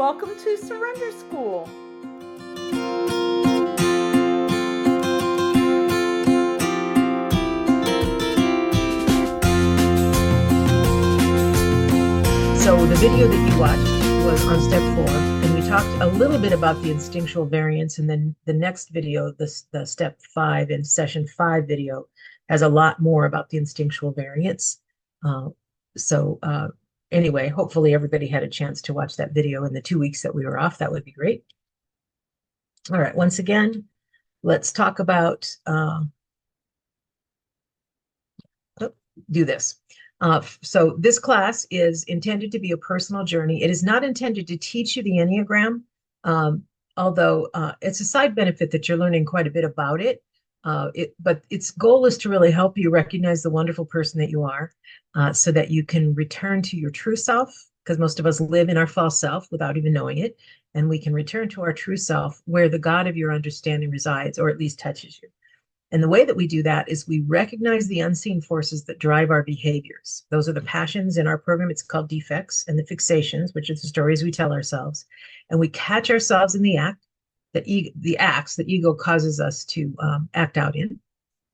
Welcome to Surrender School. So the video that you watched was on step 4, and we talked a little bit about the instinctual variance, and then the next video, the step 5 in session 5 video, has a lot more about the instinctual variance. Anyway, hopefully everybody had a chance to watch that video in the 2 weeks that we were off. That would be great. All right, once again, let's talk about, do this. So this class is intended to be a personal journey. It is not intended to teach you the Enneagram, although it's a side benefit that you're learning quite a bit about it. But its goal is to really help you recognize the wonderful person that you are, so that you can return to your true self, because most of us live in our false self without even knowing it, and we can return to our true self where the God of your understanding resides, or at least touches you. And the way that we do that is we recognize the unseen forces that drive our behaviors. Those are the passions in our program. It's called defects, and the fixations, which are the stories we tell ourselves. And we catch ourselves in the act, the acts that ego causes us to act out in.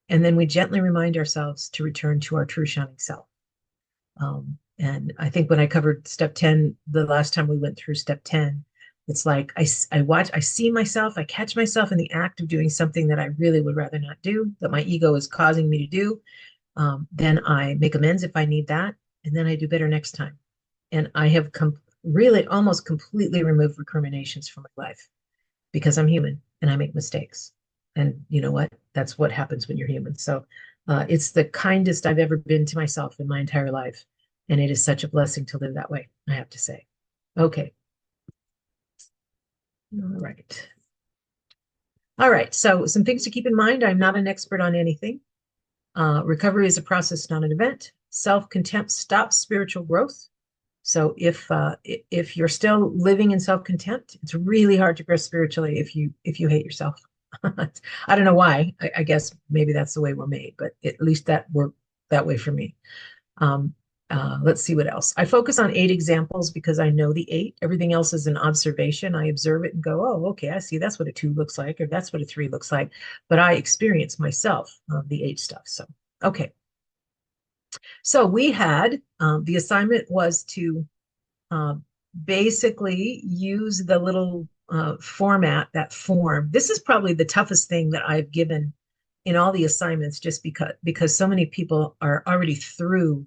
And then we gently remind ourselves to return to our true shining self. And I think when I covered step 10, the last time we went through step 10, it's like I see myself, I catch myself in the act of doing something that I really would rather not do, that my ego is causing me to do. Then I make amends if I need that, and then I do better next time. And I have really almost completely removed recriminations from my life, because I'm human and I make mistakes. And you know what? That's what happens when you're human. So it's the kindest I've ever been to myself in my entire life. And it is such a blessing to live that way, I have to say. Okay. All right. So some things to keep in mind. I'm not an expert on anything. Recovery is a process, not an event. Self-contempt stops spiritual growth. So if you're still living in self-contempt, it's really hard to grow spiritually if you hate yourself. I don't know why. I guess maybe that's the way we're made, but at least that worked that way for me. Let's see what else. I focus on 8 examples because I know the 8. Everything else is an observation. I observe it and go, oh, okay, I see that's what a 2 looks like, or that's what a 3 looks like. But I experience myself the 8 stuff. So, okay. So we had, the assignment was to basically use the little format, that form. This is probably the toughest thing that I've given in all the assignments, just because so many people are already through,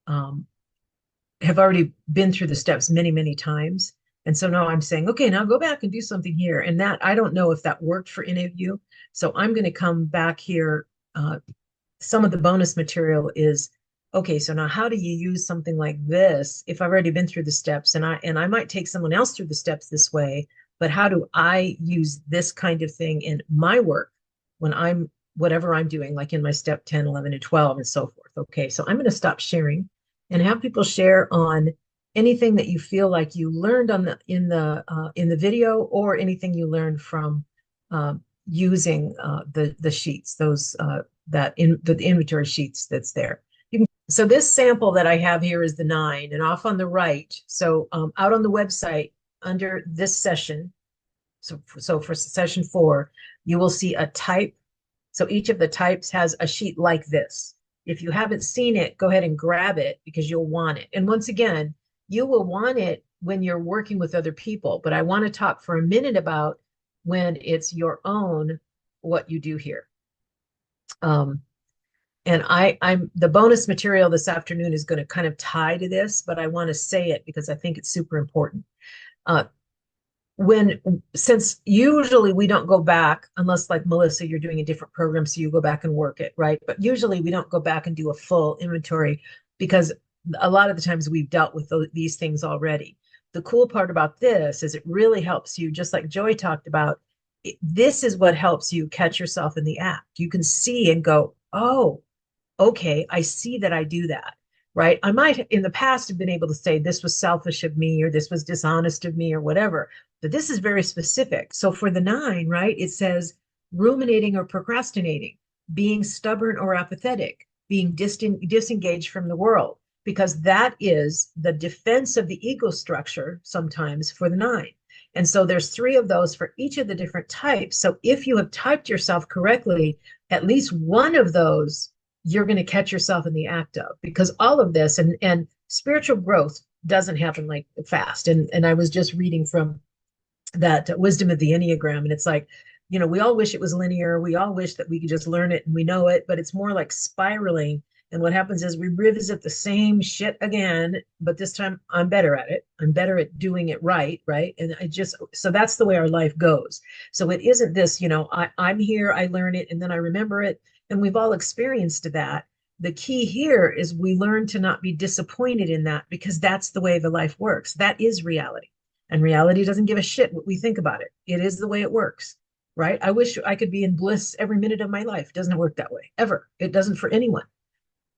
have already been through the steps many, many times. And so now I'm saying, okay, now go back and do something here. And that, I don't know if that worked for any of you. So I'm going to come back here. Some of the bonus material is, okay, so now how do you use something like this if I've already been through the steps, and I might take someone else through the steps this way, but how do I use this kind of thing in my work when I'm, whatever I'm doing, like in my step 10, 11, and 12 and so forth. Okay, so I'm going to stop sharing and have people share on anything that you feel like you learned in the video, or anything you learned from using the sheets, those the inventory sheets that's there. So this sample that I have here is the 9, and off on the right. So out on the website under this session, so for session 4, you will see a type. So each of the types has a sheet like this. If you haven't seen it, go ahead and grab it, because you'll want it. And once again, you will want it when you're working with other people. But I want to talk for a minute about when it's your own, what you do here. And I'm the bonus material this afternoon is going to kind of tie to this, but I want to say it because I think it's super important. Since usually we don't go back, unless like Melissa, you're doing a different program, so you go back and work it, right? But usually we don't go back and do a full inventory, because a lot of the times we've dealt with these things already. The cool part about this is it really helps you, just like Joy talked about. This is what helps you catch yourself in the act. You can see and go, oh, okay, I see that I do that, right? I might in the past have been able to say this was selfish of me, or this was dishonest of me, or whatever, but this is very specific. So for the 9, right, it says ruminating or procrastinating, being stubborn or apathetic, being disengaged from the world, because that is the defense of the ego structure sometimes for the nine. And so there's three of those for each of the different types. So if you have typed yourself correctly, at least one of those you're going to catch yourself in the act of, because all of this and spiritual growth doesn't happen like fast. And I was just reading from that wisdom of the Enneagram, and it's like, we all wish it was linear. We all wish that we could just learn it and we know it, but it's more like spiraling. And what happens is we revisit the same shit again, but this time I'm better at it. I'm better at doing it right, right? And so that's the way our life goes. So it isn't this, I'm here, I learn it, and then I remember it. And we've all experienced that. The key here is we learn to not be disappointed in that, because that's the way the life works. That is reality. And reality doesn't give a shit what we think about it. It is the way it works, right? I wish I could be in bliss every minute of my life. It doesn't work that way, ever. It doesn't for anyone,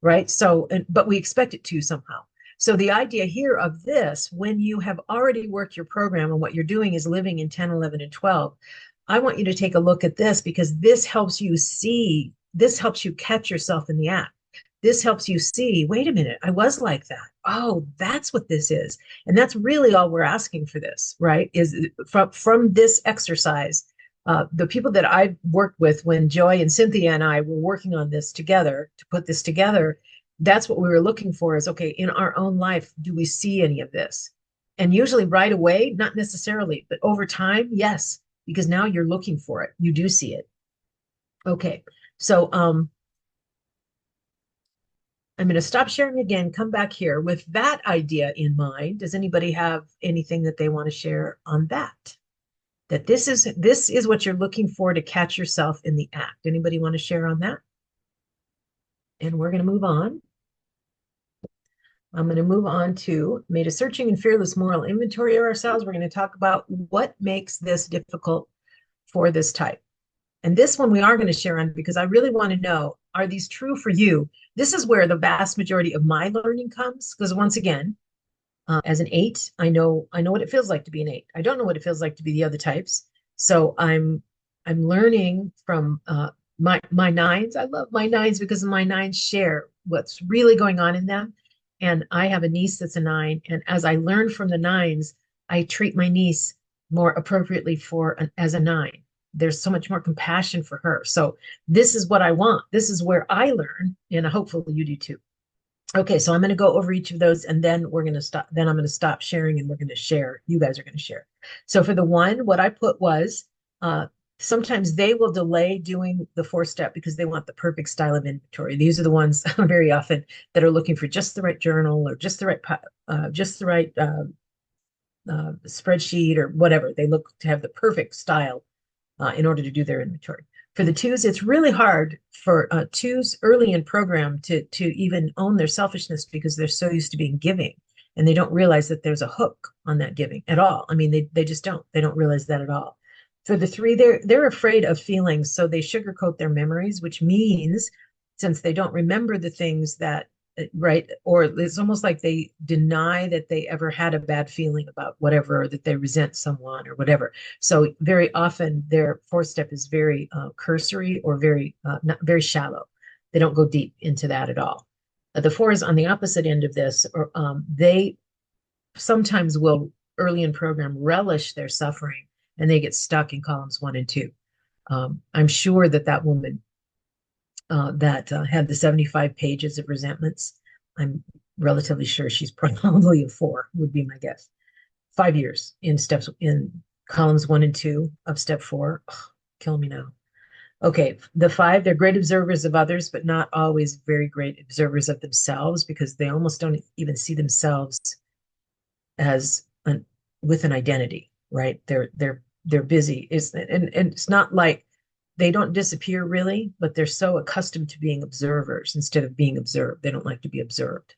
right? So, but we expect it to somehow. So the idea here of this, when you have already worked your program and what you're doing is living in 10, 11, and 12, I want you to take a look at this, because this helps you see, this helps you catch yourself in the act. This helps you see, wait a minute, I was like that. Oh, that's what this is. And that's really all we're asking for this, right? Is from this exercise, the people that I've worked with when Joy and Cynthia and I were working on this together, to put this together, that's what we were looking for is, okay, in our own life, do we see any of this? And usually right away, not necessarily, but over time, yes, because now you're looking for it. You do see it. Okay, so I'm going to stop sharing again, come back here with that idea in mind. Does anybody have anything that they want to share on that? That this is what you're looking for to catch yourself in the act. Anybody want to share on that? And we're going to move on. I'm going to move on to made a searching and fearless moral inventory of ourselves. We're going to talk about what makes this difficult for this type. And this one we are going to share on, because I really want to know, are these true for you? This is where the vast majority of my learning comes, because once again, as an 8, I know what it feels like to be an 8. I don't know what it feels like to be the other types. So I'm learning from my 9s. I love my 9s because my 9s share what's really going on in them. And I have a niece that's a 9, and as I learn from the 9s, I treat my niece more appropriately as a 9. There's so much more compassion for her. So this is what I want. This is where I learn, and hopefully you do too. Okay, so I'm going to go over each of those, and then we're going to stop. Then I'm going to stop sharing, and we're going to share. You guys are going to share. So for the 1, what I put was sometimes they will delay doing the 4-step because they want the perfect style of inventory. These are the ones very often that are looking for just the right journal or just the right spreadsheet or whatever. They look to have the perfect style in order to do their inventory. For the 2s, it's really hard for 2s early in program to even own their selfishness, because they're so used to being giving, and they don't realize that there's a hook on that giving at all. I mean, they just don't. They don't realize that at all. For the 3, they're afraid of feelings, so they sugarcoat their memories, which means since they don't remember the things that right, or it's almost like they deny that they ever had a bad feeling about whatever, or that they resent someone or whatever. So very often their 4-step is very cursory or very not very shallow. They don't go deep into that at all. The 4s on the opposite end of this, or they sometimes will early in program relish their suffering, and they get stuck in columns 1 and 2. I'm sure that woman that had the 75 pages of resentments, I'm relatively sure she's probably a 4, would be my guess. 5 years in columns 1 and 2 of step 4. Ugh, kill me now. Okay, the 5, they're great observers of others, but not always very great observers of themselves, because they almost don't even see themselves as with an identity, right? They're busy. And it's not like they don't disappear really, but they're so accustomed to being observers instead of being observed. They don't like to be observed.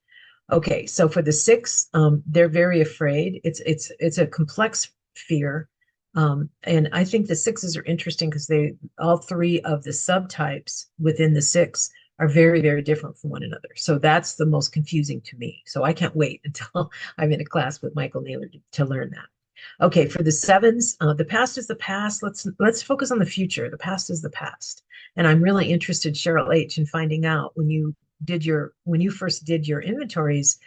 Okay, so for the 6, they're very afraid. It's a complex fear. And I think the 6s are interesting because all 3 of the subtypes within the 6 are very, very different from one another. So that's the most confusing to me. So I can't wait until I'm in a class with Michael Naylor to learn that. Okay, for the 7s, the past is the past. Let's focus on the future. The past is the past. And I'm really interested, Cheryl H., in finding out when you when you first did your inventories,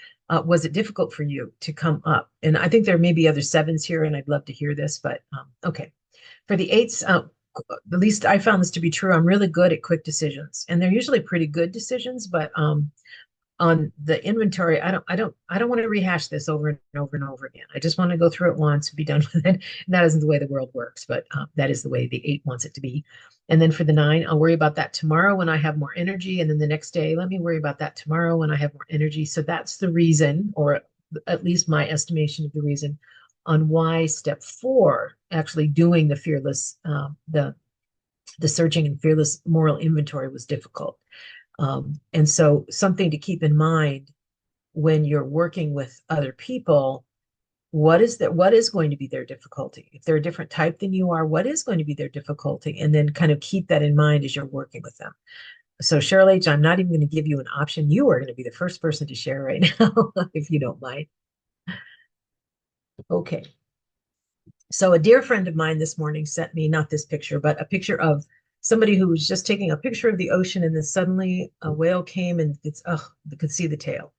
was it difficult for you to come up? And I think there may be other sevens here, and I'd love to hear this, but okay. For the eights, at least I found this to be true. I'm really good at quick decisions, and they're usually pretty good decisions, but on the inventory, I don't want to rehash this over and over and over again. I just want to go through it once and be done with it. And that isn't the way the world works, but that is the way the eight wants it to be. And then for the nine, I'll worry about that tomorrow when I have more energy. And then the next day, let me worry about that tomorrow when I have more energy. So that's the reason, or at least my estimation of the reason on why step four, actually doing the fearless, the searching and fearless moral inventory was difficult. And so something to keep in mind when you're working with other people, what is going to be their difficulty? If they're a different type than you are, what is going to be their difficulty? And then kind of keep that in mind as you're working with them. So Cheryl H., I'm not even going to give you an option. You are going to be the first person to share right now, if you don't mind. Okay. So a dear friend of mine this morning sent me, not this picture, but a picture of somebody who was just taking a picture of the ocean, and then suddenly a whale came and they could see the tail.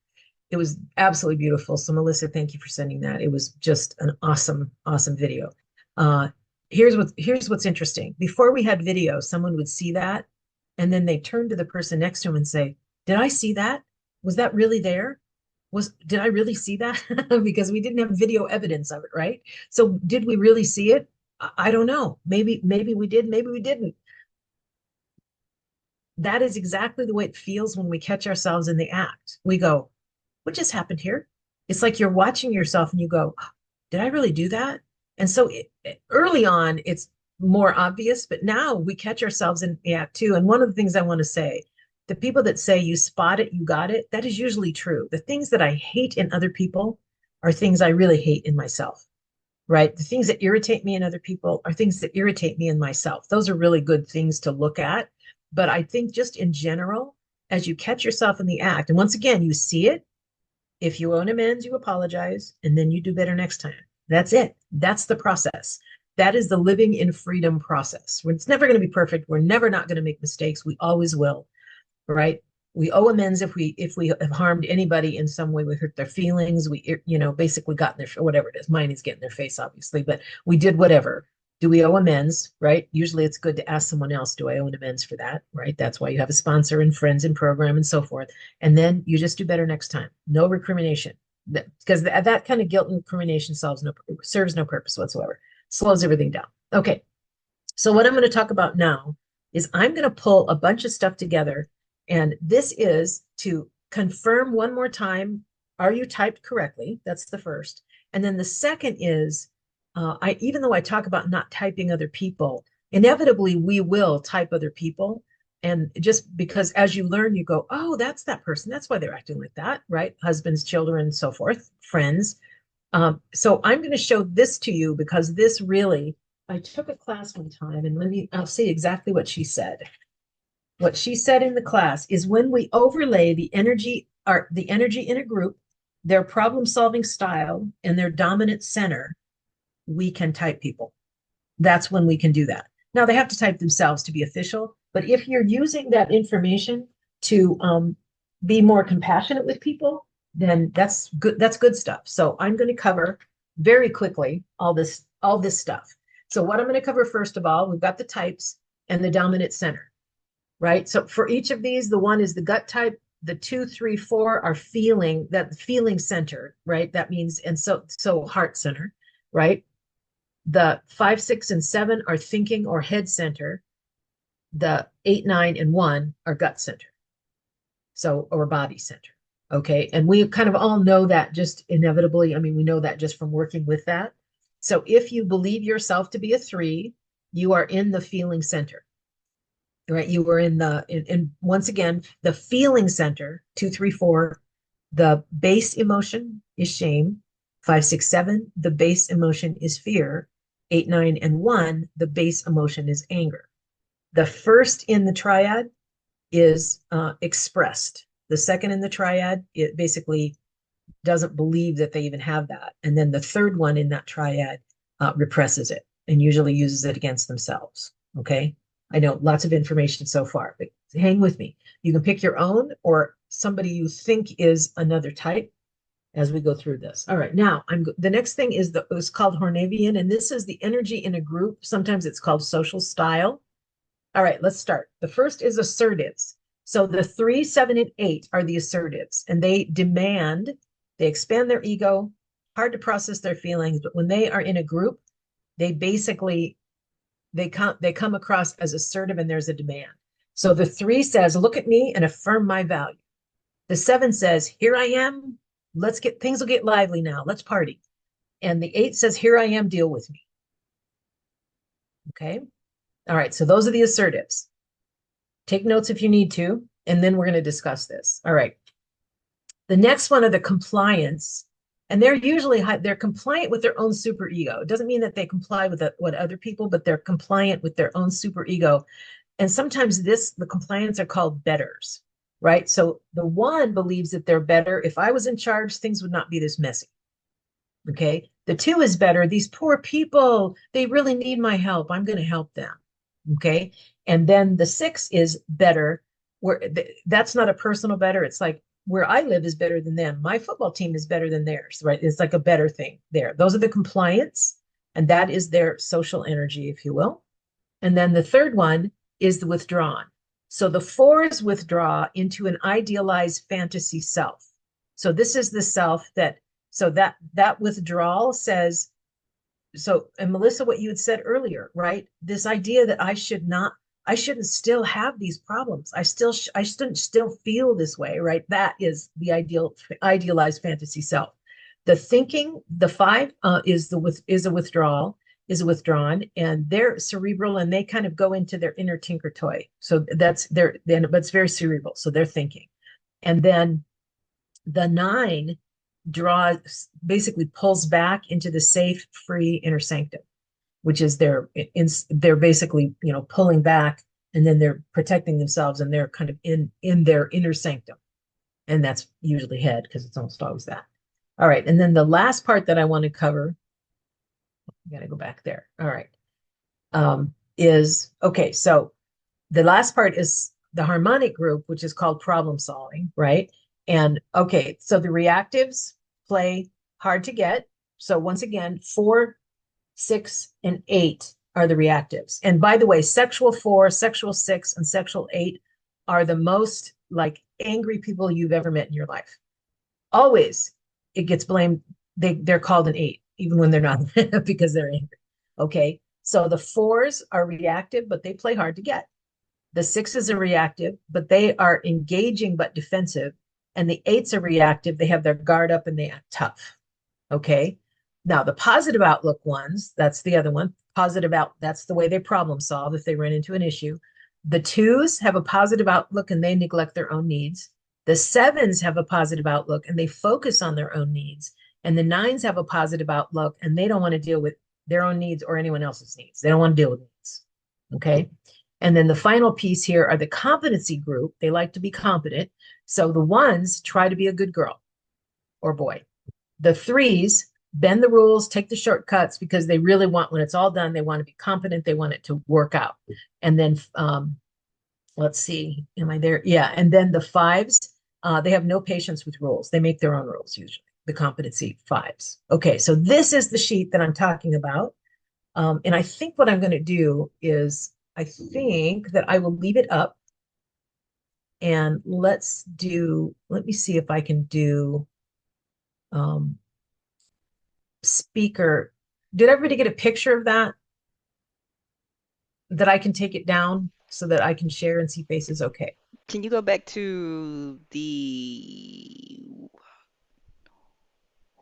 It was absolutely beautiful. So Melissa, thank you for sending that. It was just an awesome, awesome video. Here's what's interesting. Before we had video, someone would see that, and then they turn to the person next to him and say, "Did I see that? Was that really there? Did I really see that?" Because we didn't have video evidence of it, right? So did we really see it? I don't know. Maybe we did, maybe we didn't. That is exactly the way it feels when we catch ourselves in the act. We go, what just happened here? It's like you're watching yourself and you go, did I really do that? And so early on, it's more obvious, but now we catch ourselves in the act too. And one of the things I want to say, the people that say you spot it, you got it, that is usually true. The things that I hate in other people are things I really hate in myself, right? The things that irritate me in other people are things that irritate me in myself. Those are really good things to look at. But I think just in general, as you catch yourself in the act, and once again, you see it, if you own amends, you apologize, and then you do better next time. That's it. That's the process. That is the living in freedom process. It's never going to be perfect. We're never not going to make mistakes. We always will, right? We owe amends if we have harmed anybody in some way. We hurt their feelings. We basically got in their, whatever it is. Mine is getting their face, obviously, but we did whatever. Do we owe amends, right? Usually it's good to ask someone else, do I owe an amends for that, right? That's why you have a sponsor and friends and program and so forth. And then you just do better next time. No recrimination, because that kind of guilt and recrimination serves no purpose whatsoever. Slows everything down. Okay. So what I'm going to talk about now is I'm going to pull a bunch of stuff together. And this is to confirm one more time, are you typed correctly? That's the first. And then the second is, even though I talk about not typing other people, inevitably we will type other people. And just because as you learn, you go, oh, that's that person. That's why they're acting like that, right? Husbands, children, so forth, friends. So I'm going to show this to you because this really, I took a class one time and I'll see exactly what she said. What she said in the class is when we overlay the energy in a group, their problem-solving style, and their dominant center, we can type people. That's when we can do that. Now they have to type themselves to be official, but if you're using that information to be more compassionate with people, then that's good. That's good stuff. So I'm going to cover very quickly all this stuff. So what I'm going to cover first of all, we've got the types and the dominant center, right? So for each of these, the one is the gut type. The 2, 3, 4 are feeling center, right? That means, and so heart center, right? The 5, 6, and 7 are thinking or head center. The 8, 9, and 1 are gut center. So, or body center. Okay. And we kind of all know that just inevitably. I mean, we know that just from working with that. So if you believe yourself to be a 3, you are in the feeling center, right? You are and once again, the feeling center, 2, 3, 4, the base emotion is shame. 5, 6, 7, the base emotion is fear. 8, 9, and 1, the base emotion is anger. The first in the triad is expressed. The second in the triad, it basically doesn't believe that they even have that. And then the third one in that triad represses it and usually uses it against themselves. Okay. I know lots of information so far, but hang with me. You can pick your own or somebody you think is another type as we go through this. All right, now the next thing is it's called Hornevian, and this is the energy in a group. Sometimes it's called social style. All right, let's start. The first is assertives. So the 3, 7, and 8 are the assertives, and they demand, they expand their ego, hard to process their feelings, but when they are in a group, they basically they come across as assertive, and there's a demand. So the 3 says, look at me and affirm my value. The 7 says, here I am. Things will get lively now. Let's party. And the 8 says, here I am, deal with me. Okay. All right. So those are the assertives. Take notes if you need to, and then we're going to discuss this. All right. The next one are the compliance, and they're compliant with their own superego. It doesn't mean that they comply with what other people, but they're compliant with their own superego. And sometimes the compliance are called betters, right? So the 1 believes that they're better. If I was in charge, things would not be this messy. Okay. The 2 is better. These poor people, they really need my help. I'm going to help them. Okay. And then the 6 is better, that's not a personal better. It's like where I live is better than them. My football team is better than theirs, right? It's like a better thing there. Those are the compliance, and that is their social energy, if you will. And then the third one is the withdrawn. So the 4s withdraw into an idealized fantasy self. So this is the self that withdrawal says, and Melissa, what you had said earlier, right? This idea that I shouldn't still have these problems. I shouldn't still feel this way, right? That is the idealized fantasy self. The thinking, the 5 is a withdrawn, and they're cerebral, and they kind of go into their inner tinker toy. So but it's very cerebral. So they're thinking. And then the 9 basically pulls back into the safe, free inner sanctum, which is they're basically, pulling back, and then they're protecting themselves, and they're kind of in their inner sanctum. And that's usually head, because it's almost always that. All right. And then the last part that I want to cover, I got to go back there. All right. So the last part is the harmonic group, which is called problem solving, right? And okay, so the reactives play hard to get. So once again, 4, 6, and 8 are the reactives. And by the way, sexual 4, sexual 6, and sexual 8 are the most like angry people you've ever met in your life. Always it gets blamed. They're called an 8, even when they're not, because they're angry. Okay. So the 4s are reactive, but they play hard to get. The 6s are reactive, but they are engaging but defensive. And the 8s are reactive. They have their guard up and they act tough. Okay. Now the positive outlook ones, that's the other one. That's the way they problem solve if they run into an issue. The 2s have a positive outlook and they neglect their own needs. The 7s have a positive outlook and they focus on their own needs. And the 9s have a positive outlook and they don't want to deal with their own needs or anyone else's needs. They don't want to deal with needs. Okay. And then the final piece here are the competency group. They like to be competent. So the 1s try to be a good girl or boy. The 3s bend the rules, take the shortcuts, because they really want, when it's all done, they want to be competent. They want it to work out. And then let's see, am I there? Yeah. And then the 5s, they have no patience with rules. They make their own rules, usually, the competency 5s. Okay, so this is the sheet that I'm talking about. And I think what I'm going to do is, I think that I will leave it up. And let me see if I can do speaker. Did everybody get a picture of that? That I can take it down so that I can share and see faces? Okay. Can you go back to the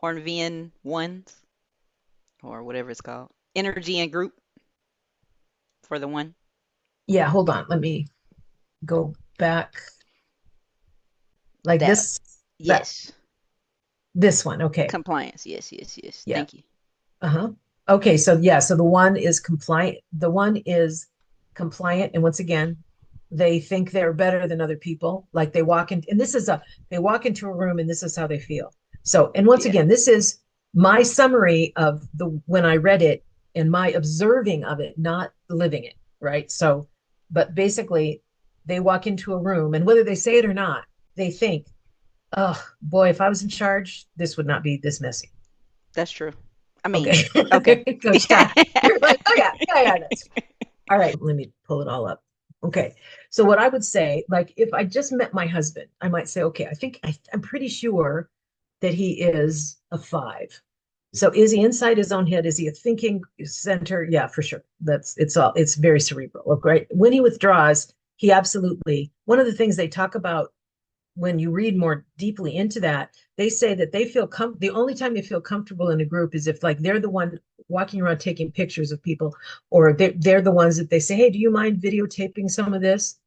Hornvian ones or whatever it's called? Energy and group for the 1. Yeah, hold on. Let me go back. Like That, this? yes. This one. Okay. Compliance. Yes, yes, yes. Yeah. Thank you. Okay, so yeah, so the 1 is compliant. The 1 is compliant, and once again, they think they're better than other people. Like they walk in, and they walk into a room, and this is how they feel. So, and once again, this is my summary of when I read it and my observing of it, not living it, right? So, but basically, they walk into a room, and whether they say it or not, they think, oh boy, if I was in charge, this would not be this messy. That's true. I mean, Okay. okay. There you go, Scott. You're like, oh yeah, yeah, yeah, that's all right. Let me pull it all up. Okay. So what I would say, like if I just met my husband, I might say, okay, I'm pretty sure that he is a 5. So is he inside his own head? Is he a thinking center? Yeah, for sure. It's very cerebral. Okay. When he withdraws, he absolutely, one of the things they talk about when you read more deeply into that, they say that the only time they feel comfortable in a group is if like they're the one walking around taking pictures of people, or they're the ones that they say, hey, do you mind videotaping some of this?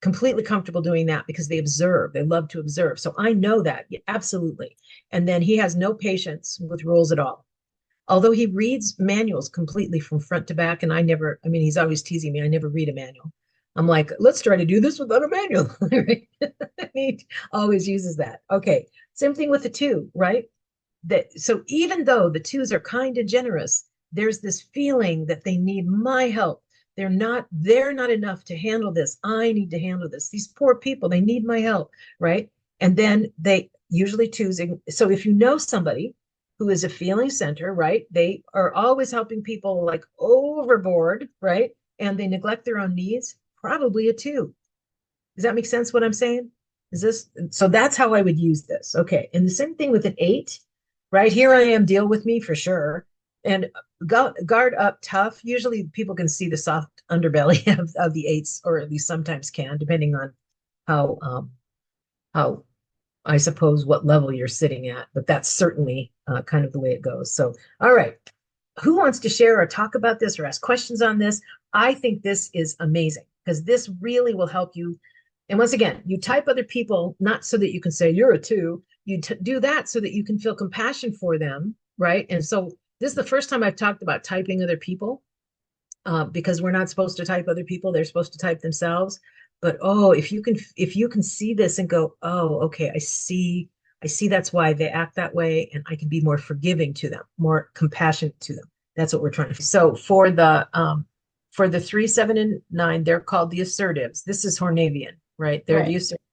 Completely comfortable doing that because they love to observe. So I know that, yeah, absolutely. And then he has no patience with rules at all, although he reads manuals completely from front to back. And I mean, he's always teasing me, I never read a manual. I'm like, let's try to do this without a manual. He always uses that. Okay. Same thing with the 2, right? So even though the 2s are kind and generous, there's this feeling that they need my help. They're not enough to handle this. I need to handle this. These poor people, they need my help, right? And then they usually 2s. So if you know somebody who is a feeling center, right? They are always helping people like overboard, right? And they neglect their own needs, probably a 2. Does that make sense what I'm saying? Is this so that's how I would use this. Okay. And the same thing with an 8, right? Here I am, deal with me for sure. And guard up tough. Usually people can see the soft underbelly of the 8s, or at least sometimes can, depending on how I suppose what level you're sitting at, but that's certainly kind of the way it goes. So, all right. Who wants to share or talk about this or ask questions on this? I think this is amazing because this really will help you. And once again, you type other people, not so that you can say you're a 2. You do that so that you can feel compassion for them, right? And so this is the first time I've talked about typing other people, because we're not supposed to type other people; they're supposed to type themselves. But oh, if you can see this and go, oh, okay, I see that's why they act that way, and I can be more forgiving to them, more compassionate to them. That's what we're trying to do. So for the 3, 7, and 9, they're called the assertives. This is Hornevian, right? They're the Right. assertives.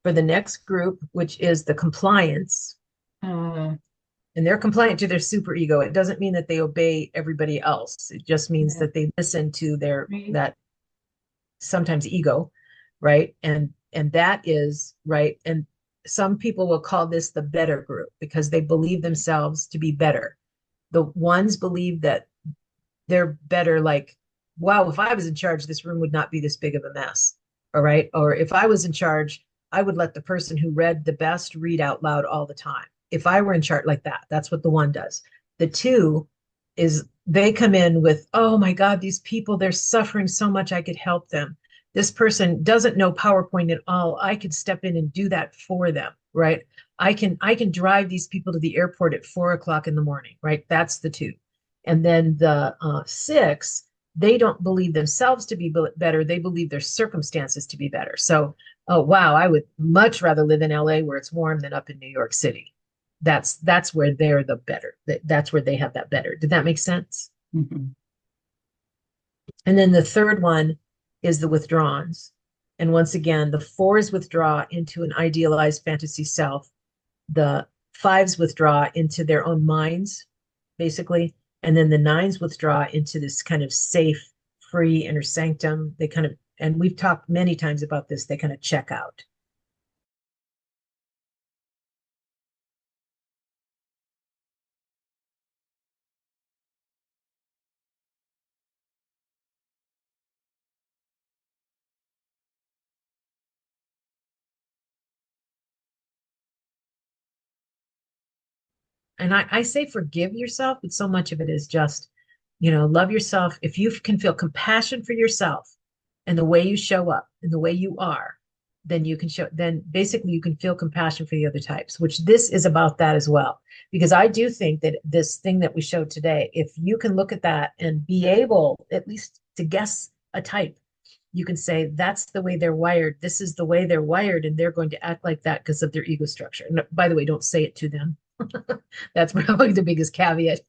For the next group, which is the compliance, Uh, and they're compliant to their superego. It doesn't mean that they obey everybody else. It just means yeah. that they listen to their Right. that sometimes ego, right? And that is right. And some people will call this the better group because they believe themselves to be better. The ones believe that they're better, like, wow, if I was in charge, this room would not be this big of a mess. All right. Or if I was in charge, I would let the person who read the best read out loud all the time. If I were in charge like that, that's what the 1 does. The 2 is they come in with, oh my God, these people, they're suffering so much, I could help them. This person doesn't know PowerPoint at all. I could step in and do that for them, right? I can drive these people to the airport at 4 o'clock in the morning, right? That's the 2. And then the 6, they don't believe themselves to be better. They believe their circumstances to be better. So, oh wow, I would much rather live in LA where it's warm than up in New York City. That's where they're the better. That's where they have that better. Did that make sense? Mhm. And then the third one is the withdrawns. And once again, the 4s withdraw into an idealized fantasy self. The 5s withdraw into their own minds, basically. And then the 9s withdraw into this kind of safe, free inner sanctum. They kind of, and we've talked many times about this, they kind of check out. And I say forgive yourself, but so much of it is just, love yourself. If you can feel compassion for yourself and the way you show up and the way you are, then basically you can feel compassion for the other types, which this is about that as well. Because I do think that this thing that we showed today, if you can look at that and be able at least to guess a type, you can say that's the way they're wired. This is the way they're wired, and they're going to act like that because of their ego structure. And by the way, don't say it to them. That's probably the biggest caveat.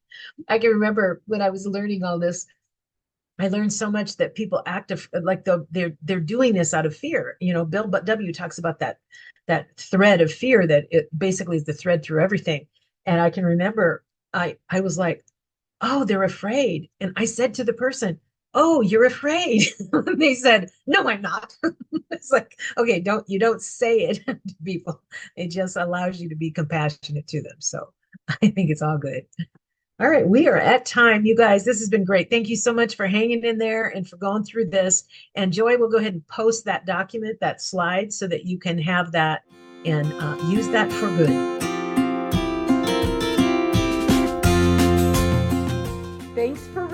I can remember when I was learning all this, I learned so much that people act like they're doing this out of fear. Bill W talks about that thread of fear that it basically is the thread through everything. And I can remember I was like, oh, they're afraid. And I said to the person, oh, you're afraid. And they said, no, I'm not. It's like, okay, you don't say it to people. It just allows you to be compassionate to them. So I think it's all good. All right, we are at time, you guys. This has been great. Thank you so much for hanging in there and for going through this. And Joy will go ahead and post that document, that slide, so that you can have that and use that for good. Thanks for